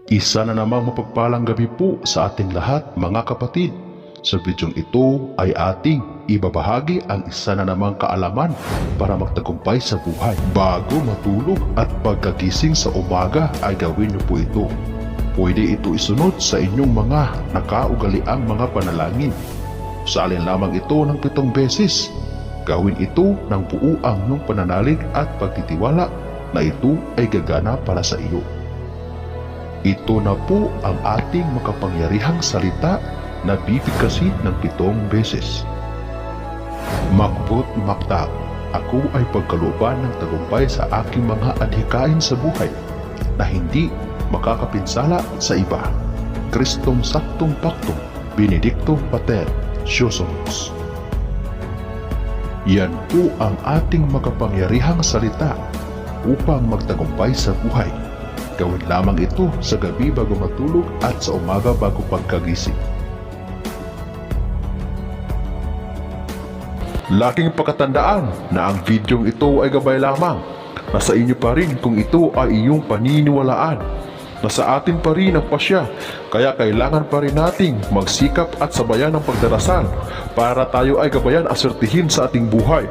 Isa na namang mapagpalang gabi po sa ating lahat mga kapatid. Sa bidyong ito ay ating ibabahagi ang isa na namang kaalaman para magtagumpay sa buhay. Bago matulog at pagkagising sa umaga ay gawin niyo po ito. Pwede ito isunod sa inyong mga nakaugaliang mga panalangin. Salin lamang ito ng 7 beses. Gawin ito ng buo ang iyong pananalig at pagtitiwala na ito ay gagana para sa iyo. Ito na po ang ating makapangyarihang salita na bibigkasin ng 7 beses. Makbut makta, ako ay pagkalooban ng tagumpay sa aking mga adhikain sa buhay na hindi makakapinsala sa iba. Kristong saktong paktong, Benedicto Pater, Siosomus. Yan po ang ating makapangyarihang salita upang magtagumpay sa buhay. Gawin lamang ito sa gabi bago matulog at sa umaga bago pagkagising. Laking pagkatandaan na ang videong ito ay gabay lamang. Nasa inyo pa rin kung ito ay iyong paniniwalaan. Nasa atin pa rin ang pasya, kaya kailangan pa rin nating magsikap at sabayan ng pagdarasal para tayo ay gabayan asertihin sa ating buhay.